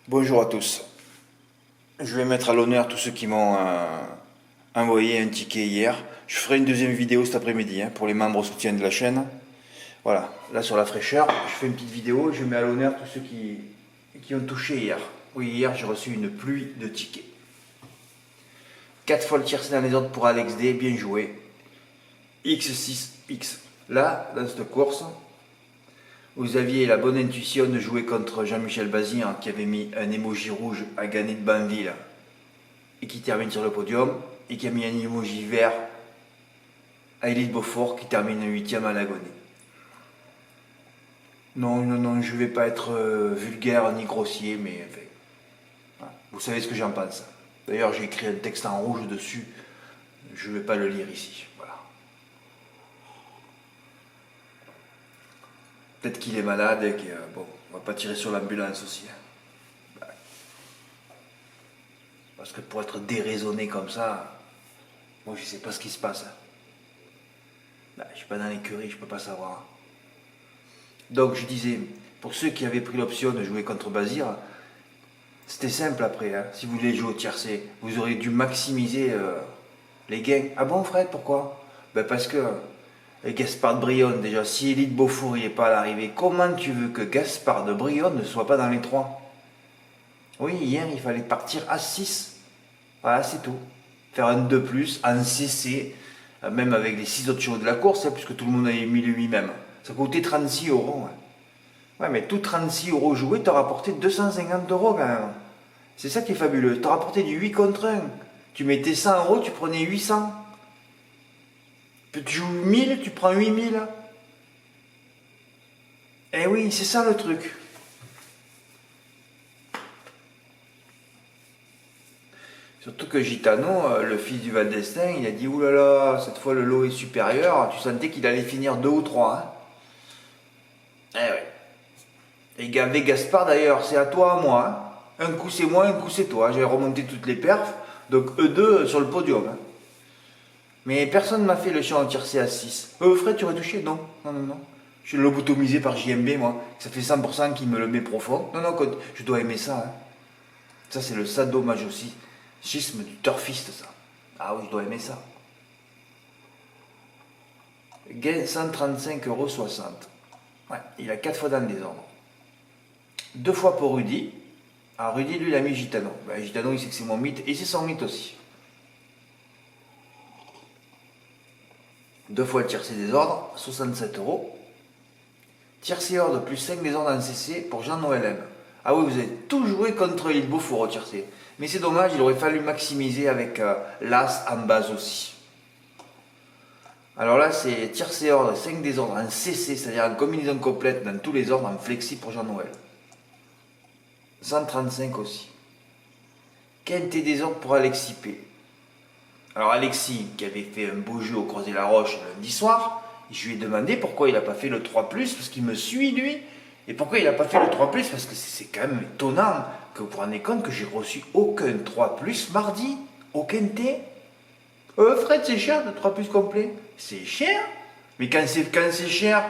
Bonjour à tous. Je vais mettre à l'honneur tous ceux qui m'ont envoyé un ticket hier. Je ferai une deuxième vidéo cet après-midi pour les membres soutiens de la chaîne. Voilà, là sur la fraîcheur, je fais une petite vidéo et je mets à l'honneur tous ceux qui ont touché hier. Oui, hier j'ai reçu une pluie de tickets. 4 fois le tiercé dans les ordres pour Alex D, bien joué. X6X. Là, dans cette course, vous aviez la bonne intuition de jouer contre Jean-Michel Bazir qui avait mis un emoji rouge à gagner de Banville et qui termine sur le podium, et qui a mis un emoji vert à Élite Beaufort qui termine 8ème à l'agonie. Non, je vais pas être vulgaire ni grossier, mais enfin, voilà. Vous savez ce que j'en pense. D'ailleurs, j'ai écrit un texte en rouge dessus, je vais pas le lire ici. Voilà. Peut-être qu'il est malade et que, bon, on va pas tirer sur l'ambulance aussi. Parce que pour être déraisonné comme ça, moi je sais pas ce qui se passe. Je suis pas dans l'écurie, je peux pas savoir. Donc je disais, pour ceux qui avaient pris l'option de jouer contre Bazir, c'était simple après. Si vous voulez jouer au tiercé, vous auriez dû maximiser les gains. Ah bon Fred, pourquoi? Parce que Gaspard de Brion, déjà, si Élite Beaufour n'est pas à l'arrivée, comment tu veux que Gaspard de Brion ne soit pas dans les 3? Oui, hier il fallait partir à 6. Voilà, c'est tout. Faire un 2 plus, en CC, même avec les 6 autres chevaux de la course, puisque tout le monde avait mis le 8 même. Ça coûtait 36 euros. Ouais, mais tout 36 euros joués t'as rapporté 250 euros quand même. C'est ça qui est fabuleux. T'as rapporté du 8 contre 1. Tu mettais 100 euros, tu prenais 800. Tu joues 1000, tu prends 8000. Eh oui, c'est ça le truc. Surtout que Gitano, le fils du Val d'Estaing, il a dit oulala, cette fois le lot est supérieur. Tu sentais qu'il allait finir 2 ou 3. Eh ouais. Et avec Gaspard d'ailleurs, c'est à toi, à moi. Un coup c'est moi, un coup c'est toi. J'ai remonté toutes les perfs, donc eux deux sur le podium. Mais personne ne m'a fait le champ en tiercé à 6. Fred, tu aurais touché? Non. Je suis lobotomisé par JMB, moi. Ça fait 100% qu'il me le met profond. Non, je dois aimer ça. Ça, c'est le sadomasochisme du turfiste, ça. Ah oui, je dois aimer ça. Gain 135,60 €. Ouais, il a 4 fois dans le désordre. 2 fois pour Rudy. Alors Rudy, lui, il a mis Gitano. Gitano, il sait que c'est mon mythe, et c'est son mythe aussi. 2 fois le tiercé des ordres, 67 €. Tiercé ordre plus 5 des ordres en CC pour Jean-Noël M. Ah oui, vous avez tout joué contre l'île Beaufort au tiercé. Mais c'est dommage, il aurait fallu maximiser avec l'As en base aussi. Alors là, c'est tiercé ordre, 5 des ordres en CC, c'est-à-dire en combinaison complète dans tous les ordres en flexi pour Jean-Noël. 135 aussi. Quinté des ordres pour Alexis P. Alors Alexis, qui avait fait un beau jeu au Creuset-la-Roche lundi soir, je lui ai demandé pourquoi il n'a pas fait le 3+, parce qu'il me suit lui. Et pourquoi il n'a pas fait le 3+, parce que c'est quand même étonnant que vous vous rendez compte que j'ai reçu aucun 3+, mardi, aucun T. Fred, c'est cher le 3+ complet. C'est cher. Mais quand c'est cher,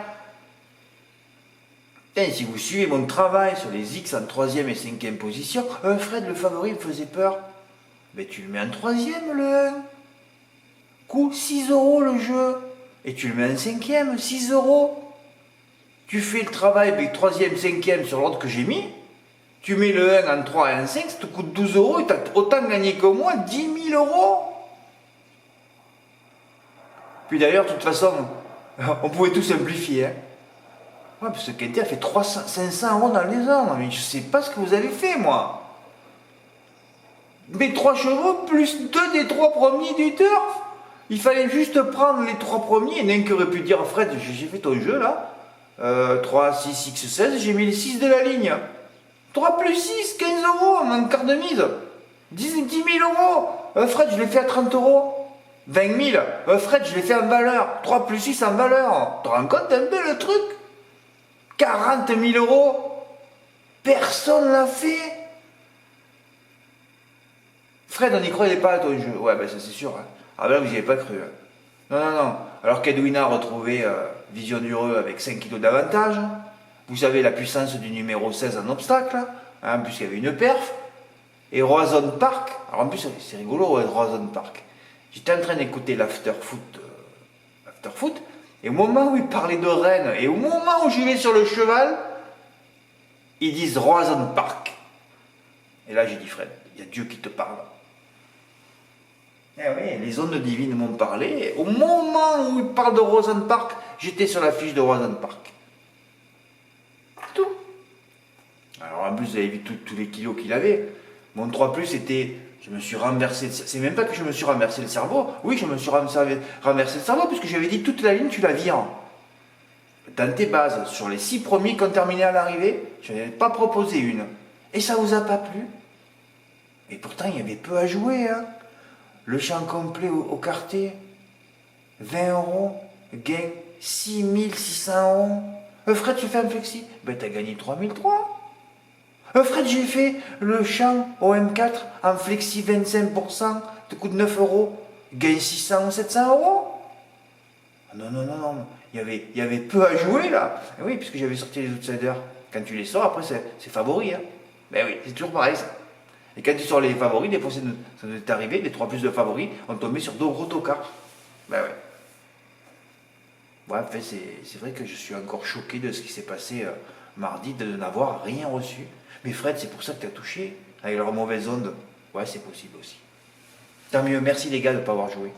si vous suivez mon travail sur les X en 3ème et 5ème position, Fred, le favori me faisait peur. Mais tu le mets en 3ème, le 1. Coût 6 € le jeu. Et tu le mets en 5ème, 6 €. Tu fais le travail avec 3ème, 5ème sur l'ordre que j'ai mis. Tu mets le 1 en 3 et en 5, ça te coûte 12 € et tu as autant gagné que moi, 10 000 €. Puis d'ailleurs, de toute façon, on pouvait tout simplifier. Ouais, parce que Quintet a fait 500 € dans les ordres. Mais je sais pas ce que vous avez fait, moi. Mais 3 chevaux plus 2 des 3 premiers du turf. Il fallait juste prendre les 3 premiers. Et n'un qui aurait pu dire, Fred, j'ai fait ton jeu là. 3, 6, X, 16, j'ai mis les 6 de la ligne. 3 plus 6, 15 € en quart de mise. 10 000 €. Fred, je l'ai fait à 30 €. 20 000. Fred, je l'ai fait en valeur. 3 plus 6 en valeur. Tu te rends compte un peu le truc? 40 000 €. Personne l'a fait. Fred, on n'y croyait pas à ton jeu. Ouais, ça c'est sûr. Ah ben là, vous n'y avez pas cru. Non. Alors qu'Edwina a retrouvé Vision Dureux avec 5 kilos d'avantage. Vous savez la puissance du numéro 16 en obstacle. En plus, il y avait une perf. Et Roazhon Park, alors en plus, c'est rigolo, ouais, Roazhon Park. J'étais en train d'écouter l'after foot, et au moment où ils parlaient de Rennes, et au moment où j'y vais sur le cheval, ils disent Roazhon Park. Et là, j'ai dit, Fred, il y a Dieu qui te parle. Eh oui, les ondes divines m'ont parlé. Au moment où il parle de Roazhon Park, j'étais sur la fiche de Roazhon Park. Tout. Alors en plus, vous avez vu tous les kilos qu'il avait. Mon 3 c'était, je me suis renversé, c'est même pas que je me suis renversé le cerveau. Oui, je me suis renversé le cerveau, puisque j'avais dit toute la ligne, tu la vires. Dans tes bases, sur les 6 premiers qui ont terminé à l'arrivée, je n'avais pas proposé une. Et ça vous a pas plu. Et pourtant, il y avait peu à jouer, hein. Le champ complet au quartier, 20 euros, gain 6600 euros. Fred, tu fais un flexi, ben t'as gagné 3003. Fred, j'ai fait le champ au M4 en flexi 25%, te coûte 9 euros, gagne 600 ou 700 euros. Non, non, non, non, il y avait peu à jouer là. Et oui, puisque j'avais sorti les outsiders. Quand tu les sors, après c'est favori. Hein. Ben oui, c'est toujours pareil ça. Et quand tu sors les favoris, des fois ça nous est arrivé, les 3 plus de favoris ont tombé sur 2 gros tocards. Ben ouais. Ouais, en fait, c'est vrai que je suis encore choqué de ce qui s'est passé mardi, de n'avoir rien reçu. Mais Fred, c'est pour ça que tu as touché, avec leur mauvaise onde. Ouais, c'est possible aussi. Tant mieux, merci les gars de ne pas avoir joué.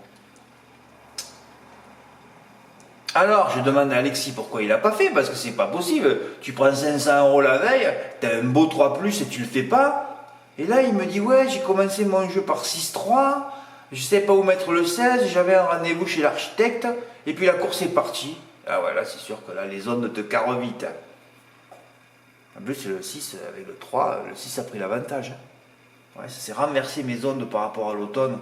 Alors, je demande à Alexis pourquoi il n'a pas fait, parce que c'est pas possible. Tu prends 500 euros la veille, tu as un beau 3 plus et tu le fais pas. Et là, il me dit, ouais, j'ai commencé mon jeu par 6-3, je sais pas où mettre le 16, j'avais un rendez-vous chez l'architecte, et puis la course est partie. Ah ouais, là, c'est sûr que là, les ondes te carrent vite. En plus, c'est le 6 avec le 3, le 6 a pris l'avantage. Ouais, ça s'est renversé mes ondes par rapport à l'automne,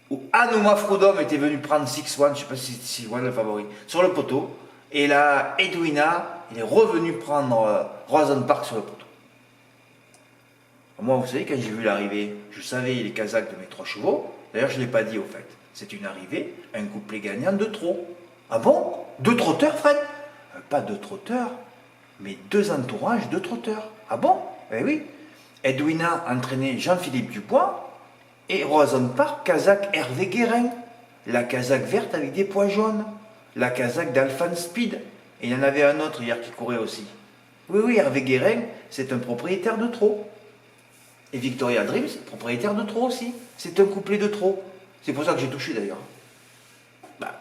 où Anouma Frodom était venu prendre 6-1, je ne sais pas si c'est 6-1 le favori, sur le poteau. Et là, Edwina, il est revenu prendre Roazhon Park sur le poteau. Moi, vous savez, quand j'ai vu l'arrivée, je savais les Kazakhs de mes 3 chevaux. D'ailleurs, je ne l'ai pas dit au fait. C'est une arrivée, un couplet gagnant de trop. Ah bon 2 trotteurs, Fred Pas 2 trotteurs, mais 2 entourages de trotteurs. Ah bon Eh oui. Edwina entraînait Jean-Philippe Dubois et Roazhon Park, Kazakh Hervé Guérin. La Kazakh verte avec des pois jaunes. La Kazakh d'Alphan Speed. Et il y en avait un autre hier qui courait aussi. Oui, oui, Hervé Guérin, c'est un propriétaire de trot. Et Victoria Dreams, propriétaire de trot aussi. C'est un couplet de trot. C'est pour ça que j'ai touché d'ailleurs. Bah.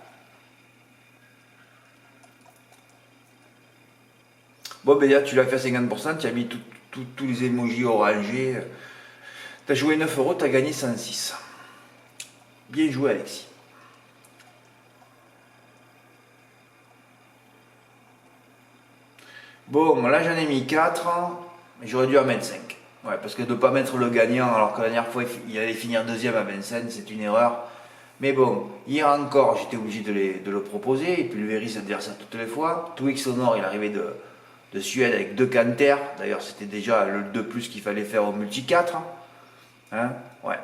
Bon, ben là, tu l'as fait à 50%, tu as mis tous les emojis orangés. Tu as joué 9 euros, tu as gagné 106. Bien joué, Alexis. Bon, là, j'en ai mis 4, mais j'aurais dû en mettre 5. Ouais, parce que de ne pas mettre le gagnant alors que la dernière fois il allait finir deuxième à Vincennes, c'est une erreur. Mais bon, hier encore j'étais obligé de le proposer, et puis le Véry ça te dire ça toutes les fois. Twix au nord il arrivait de Suède avec 2 canters, d'ailleurs c'était déjà le 2 plus qu'il fallait faire au multi 4. Hein, ouais.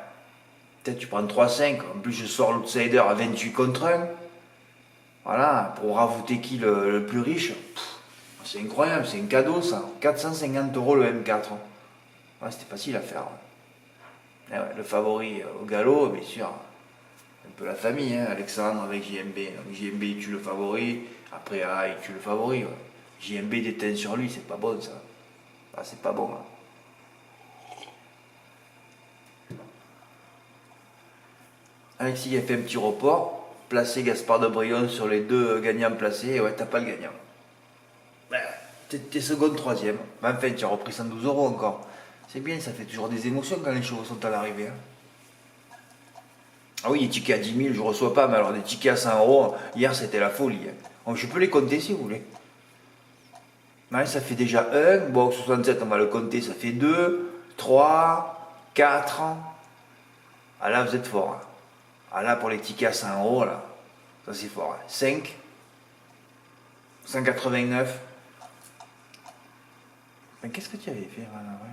Peut-être tu prends 3-5, en plus je sors l'outsider à 28 contre 1. Voilà, pour rajouter qui le plus riche. C'est incroyable, c'est un cadeau ça. 450 euros le M4. Ouais, c'était facile à faire. Ouais, le favori au galop, bien sûr. Un peu la famille, hein, Alexandre avec JMB. Donc JMB il tue le favori, après il tue le favori. Ouais. JMB déteint sur lui, c'est pas bon ça. Ah, c'est pas bon. Hein. Alexis a fait un petit report, placé Gaspard de Brion sur les 2 gagnants placés, et ouais, t'as pas le gagnant. T'es second, troisième. Mais enfin, tu as repris 112 euros encore. C'est bien, ça fait toujours des émotions quand les chevaux sont à l'arrivée. Hein. Ah oui, les tickets à 10 000, je ne reçois pas, mais alors des tickets à 100 euros, hier c'était la folie. Hein. Donc, je peux les compter si vous voulez. Ouais, ça fait déjà 1, bon 67 on va le compter, ça fait 2, 3, 4. Ah là vous êtes fort. Hein. Ah là pour les tickets à 100 euros, là, ça c'est fort. Hein. 5, 189. Mais qu'est-ce que tu avais fait là, ouais.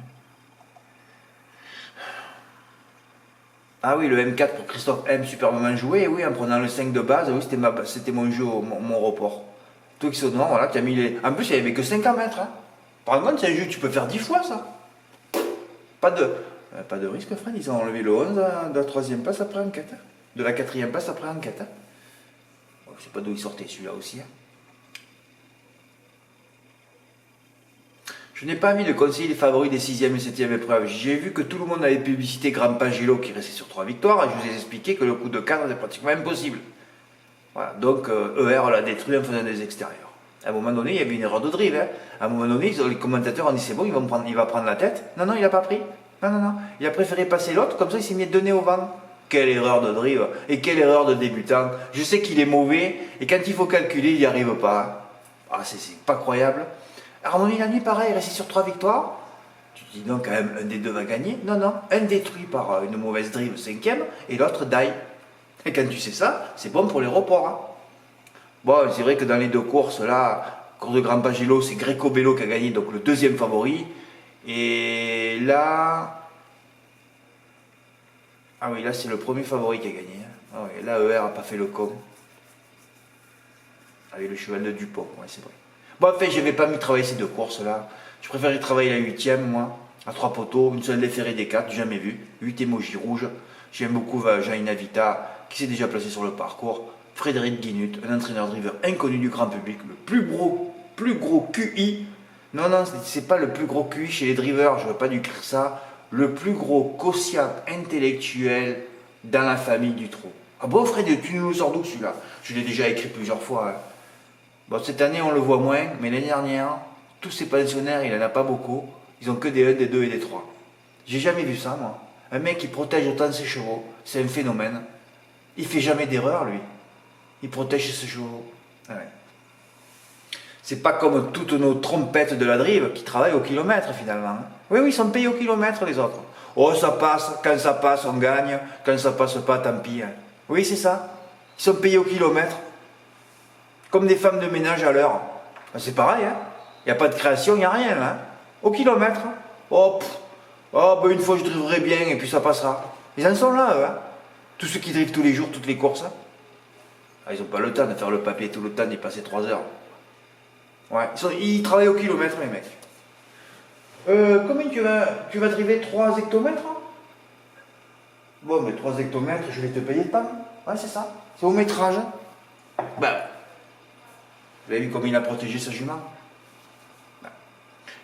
Ah oui, le M4 pour Christophe M, superbement joué. Oui, en prenant le 5 de base, oui, c'était mon jeu, mon report. Toi qui sonore, voilà, tu as mis les. En plus, il n'y avait que 5 à mettre. Hein. Par contre, c'est un jeu que tu peux faire 10 fois, ça. Pas de risque, Fred. Ils ont enlevé le 11 de la troisième place après enquête. De la quatrième place après enquête. Bon, je sais pas d'où il sortait celui-là aussi. Je n'ai pas mis de conseiller les favoris des 6e et 7e épreuves. J'ai vu que tout le monde avait publicité Grand Pagelo qui restait sur 3 victoires et je vous ai expliqué que le coup de cadre était pratiquement impossible. Voilà, donc ER l'a détruit en faisant des extérieurs. À un moment donné, il y avait une erreur de drive. Hein. À un moment donné, les commentateurs ont dit c'est bon, il va prendre la tête. Non, il n'a pas pris. Non. Il a préféré passer l'autre, comme ça il s'est mis de nez au vent. Quelle erreur de drive et quelle erreur de débutant. Je sais qu'il est mauvais et quand il faut calculer, il n'y arrive pas. Ah, c'est pas croyable. Harmonie la nuit, pareil, resté sur 3 victoires. Tu te dis non, quand même, un des deux va gagner. Non, un détruit par une mauvaise drive 5e et l'autre die. Et quand tu sais ça, c'est bon pour les reports. Hein. Bon, c'est vrai que dans les deux courses, là, course de Grand Pagelo, c'est Greco Bello qui a gagné, donc le deuxième favori. Et là... Ah oui, là, c'est le premier favori qui a gagné. Ah oui, là, ER n'a pas fait le con. Avec le cheval de Dupont, ouais, c'est vrai. Bon, en fait, je n'avais pas mis travailler ces deux courses-là. Je préférais travailler la 8e, moi, à 3 poteaux, une seule déférée des 4, jamais vu. 8 émojis rouges. J'aime beaucoup Jean Vita, qui s'est déjà placé sur le parcours. Frédéric Guinut, un entraîneur driver inconnu du grand public, le plus gros QI. Non, c'est pas le plus gros QI chez les drivers, je veux pas lui écrire ça. Le plus gros quotient intellectuel dans la famille du trot. Ah bon, Fred, tu nous sors d'où celui-là? Je l'ai déjà écrit plusieurs fois. Hein. Bon, cette année, on le voit moins, mais l'année dernière, tous ces pensionnaires, il en a pas beaucoup. Ils ont que des 1, des 2 et des 3. J'ai jamais vu ça, moi. Un mec qui protège autant ses chevaux, c'est un phénomène. Il fait jamais d'erreur, lui. Il protège ses chevaux. Ouais. C'est pas comme toutes nos trompettes de la drive qui travaillent au kilomètre, finalement. Oui, ils sont payés au kilomètre, les autres. Oh, ça passe, quand ça passe, on gagne. Quand ça passe pas, tant pis. Oui, c'est ça. Ils sont payés au kilomètre. Comme des femmes de ménage à l'heure. C'est pareil, hein. Il n'y a pas de création, il n'y a rien, là. Au kilomètre. Oh, une fois je driverai bien et puis ça passera. Ils en sont là, eux, hein. Tous ceux qui drivent tous les jours, toutes les courses. Hein. Ah, ils n'ont pas le temps de faire le papier tout le temps d'y passer 3 heures. Ouais, ils travaillent au kilomètre, les mecs. Combien tu vas driver 3 hectomètres? Bon, mais 3 hectomètres, je vais te payer pas. Ouais, c'est ça. C'est au métrage. Ben, vous avez vu comme il a protégé sa jument?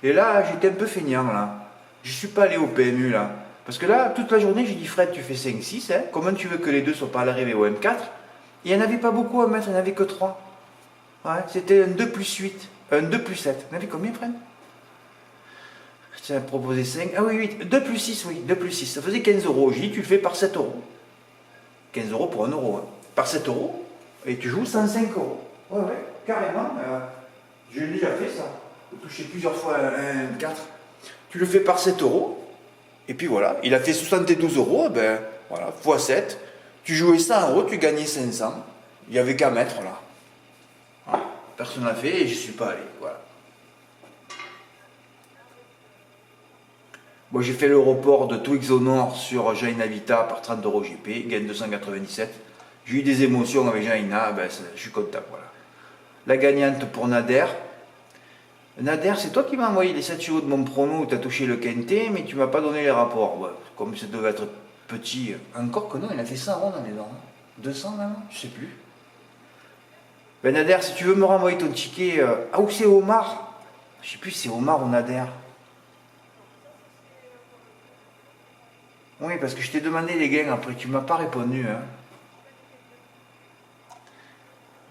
Et là, j'étais un peu feignant, là. Je suis pas allé au PMU, là. Parce que là, toute la journée, j'ai dit, Fred, tu fais 5-6, hein. Comment tu veux que les deux soient pas à l'arrivée au M4? Il n'y en avait pas beaucoup à mettre, il n'y en avait que 3. Ouais, c'était un 2 plus 8, un 2 plus 7. Il y en avait combien, Fred? Tu as proposé 5. Ah oui, 8. 2 plus 6, oui, 2 plus 6. Ça faisait 15 euros. J'ai dit, tu le fais par 7 euros. 15 euros pour 1 euro. Hein. Par 7 euros, et tu joues 105 euros. Ouais, carrément. J'ai déjà fait ça. J'ai touché plusieurs fois un 4. Tu le fais par 7 euros, et puis voilà. Il a fait 72 euros, ben voilà, x 7. Tu jouais 100 euros, tu gagnais 500. Il n'y avait qu'à mettre là. Voilà. Personne n'a fait et je ne suis pas allé. Voilà. Bon, j'ai fait le report de Twix au Nord sur Jaina Vita par 30 euros GP, gain 297. J'ai eu des émotions avec Jaina, ben, je suis content. Voilà. La gagnante pour Nader. Nader, c'est toi qui m'as envoyé les 7 chevaux de mon prono où tu as touché le quintet, mais tu m'as pas donné les rapports. Ouais, comme ça devait être petit. Encore que non, il a fait 100 ronds dans les dents. 200 même, je sais plus. Ben Nader, si tu veux me renvoyer ton ticket. Ah, où c'est Omar? Je sais plus si c'est Omar ou Nader. Oui, parce que je t'ai demandé les gains après, tu m'as pas répondu. Hein.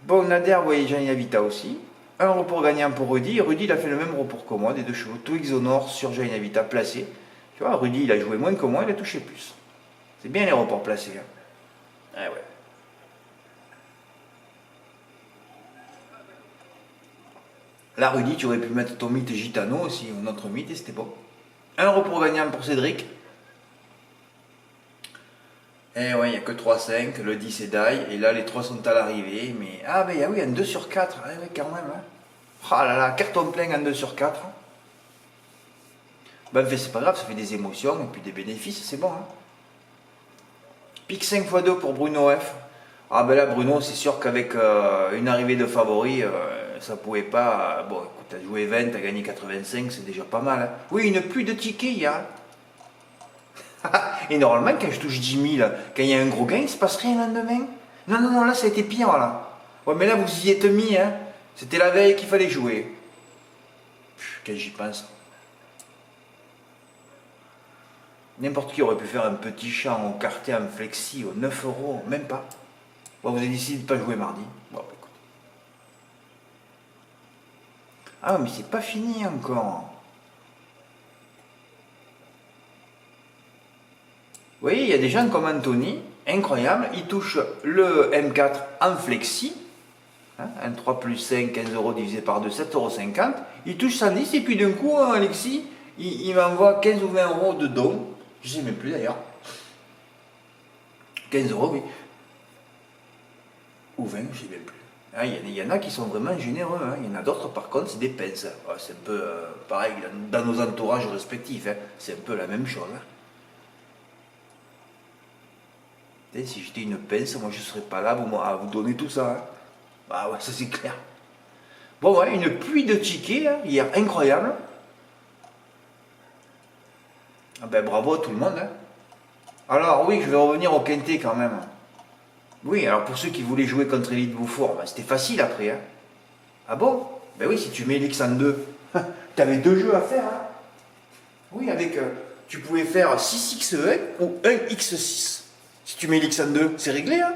Bon, Nader, vous voyez, Jean Vita aussi. Un report gagnant pour Rudy. Rudy, il a fait le même report que moi, des 2 chevaux. Twix au Nord sur Jaina Vita placé. Tu vois, Rudy, il a joué moins que moi, il a touché plus. C'est bien les reports placés. Hein. Ah ouais. Là, Rudy, tu aurais pu mettre ton mythe Gitano aussi, un autre mythe, et c'était bon. Un report gagnant pour Cédric. Eh ouais, il n'y a que 3-5, le 10 est die, et là les 3 sont à l'arrivée, mais... Ah ben oui, un 2 sur 4, ah, oui, quand même. Hein. Ah là là, carton plein en 2 sur 4. Ben en fait, c'est pas grave, ça fait des émotions et puis des bénéfices, c'est bon. Hein. Pique 5 x 2 pour Bruno F. Ah ben là, Bruno, c'est sûr qu'avec une arrivée de favoris, ça pouvait pas... bon, écoute, t'as joué 20, t'as gagné 85, c'est déjà pas mal. Hein. Oui, une pluie de tickets hier. Et normalement, quand je touche 10 000, quand il y a un gros gain, il ne se passe rien le lendemain. Non, non, non, là, ça a été pire, là. Ouais, mais là, vous y êtes mis, hein. C'était la veille qu'il fallait jouer. Quand j'y pense. N'importe qui aurait pu faire un petit champ au quartier en flexi, aux 9 euros, même pas. Bon, vous avez décidé de ne pas jouer mardi. Bon, bah, écoute. Ah, mais c'est pas fini encore. Vous voyez, il y a des gens comme Anthony, incroyable, il touche le M4 en flexi, hein, un 3 plus 5, 15 euros divisé par 2, 7,50 €. Il touche 110 et puis d'un coup, Alexis, il m'envoie 15 ou 20 euros de dons. Je ne sais même plus d'ailleurs. 15 euros, oui. Ou 20, je ne sais même plus. Hein, il y en a qui sont vraiment généreux. Hein. Il y en a d'autres, par contre, c'est des pinces. Ouais, c'est un peu pareil dans nos entourages respectifs. Hein. C'est un peu la même chose. Hein. Et si j'étais une pince, moi je ne serais pas là à vous donner tout ça. Hein. Ah ouais, ça c'est clair. Bon, ouais, une pluie de tickets hein, hier, incroyable. Ah ben bravo à tout le monde. Hein. Alors oui, je vais revenir au quintet quand même. Oui, alors pour ceux qui voulaient jouer contre Elite Boufour, ben, c'était facile après. Hein. Ah bon? Ben oui, si tu mets l'X en 2, tu avais 2 jeux à faire. Hein. Oui, avec. Tu pouvais faire 6x1 ou 1x6. Si tu mets l'X en 2, c'est réglé. Hein.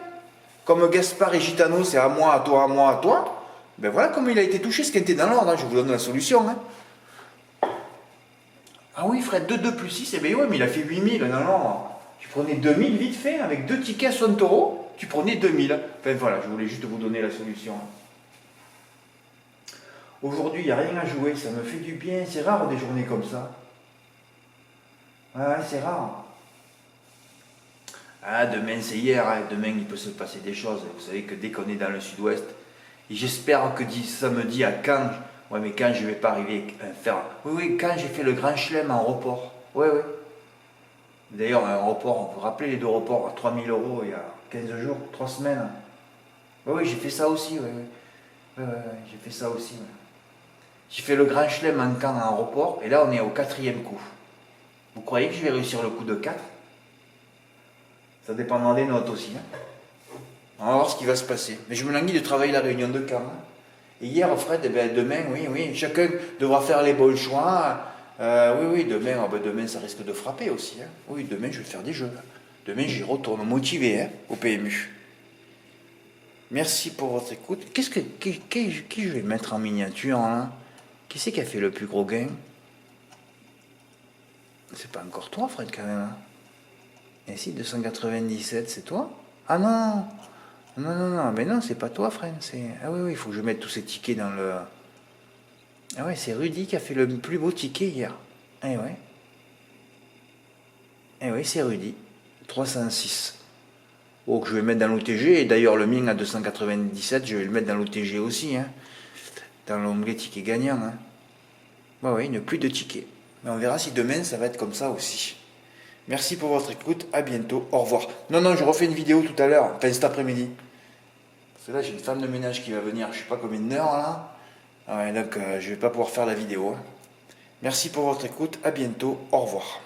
Comme Gaspard et Gitano, c'est à moi, à toi, à moi, à toi. Ben voilà comment il a été touché, ce qui était dans l'ordre. Hein. Je vous donne la solution. Hein. Ah oui, Fred, 2 plus 6, eh bien ouais, mais il a fait 8000. Non, non. Tu prenais 2000 vite fait, avec 2 tickets à Sontoro, tu prenais 2000. Enfin voilà, je voulais juste vous donner la solution. Aujourd'hui, il n'y a rien à jouer, ça me fait du bien. C'est rare des journées comme ça. Ah, c'est rare. Ah, demain c'est hier, hein. Demain il peut se passer des choses. Vous savez que dès qu'on est dans le sud-ouest, et j'espère que samedi à Caen, ouais mais Caen je ne vais pas arriver à faire. Oui, oui, Caen j'ai fait le grand chelem en report. Oui, oui. D'ailleurs, un report, vous vous rappelez les 2 reports à 3000 € il y a 15 jours, 3 semaines. Oui, oui, j'ai fait ça aussi, oui, oui. Oui, oui, oui, j'ai fait ça aussi. Oui. J'ai fait le grand chelem en Caen en report, et là on est au 4e coup. Vous croyez que je vais réussir le coup de 4? Ça dépendra des notes aussi. Hein. On va voir ce qui va se passer. Mais je me languis de travailler la réunion de Caen. Hein. Et hier, Fred, eh ben, demain, oui, oui, chacun devra faire les bons choix. Oui, oui, demain, oh ben, demain, ça risque de frapper aussi. Hein. Oui, demain, je vais faire des jeux. Là. Demain, j'y retourne motivé hein, au PMU. Merci pour votre écoute. Qui je vais mettre en miniature hein? Qui c'est qui a fait le plus gros gain? C'est pas encore toi, Fred, quand même. Hein. Et si, 297, c'est toi? Ah non! Non, non, non, mais non, c'est pas toi, Fred. Ah oui, oui, il faut que je mette tous ces tickets dans le... Ah ouais, c'est Rudy qui a fait le plus beau ticket hier. Eh ouais. Eh oui, c'est Rudy. 306. Oh, que je vais mettre dans l'OTG. Et d'ailleurs, le mien à 297, je vais le mettre dans l'OTG aussi. Hein. Dans l'onglet ticket gagnant. Hein. Ouais, ouais, une pluie de tickets. Mais on verra si demain, ça va être comme ça aussi. Merci pour votre écoute. À bientôt. Au revoir. Non, non, je refais une vidéo tout à l'heure. Enfin, cet après-midi. Parce que là, j'ai une femme de ménage qui va venir. Je ne sais pas combien d'heures, là. Ah ouais, donc, je ne vais pas pouvoir faire la vidéo. Hein. Merci pour votre écoute. À bientôt. Au revoir.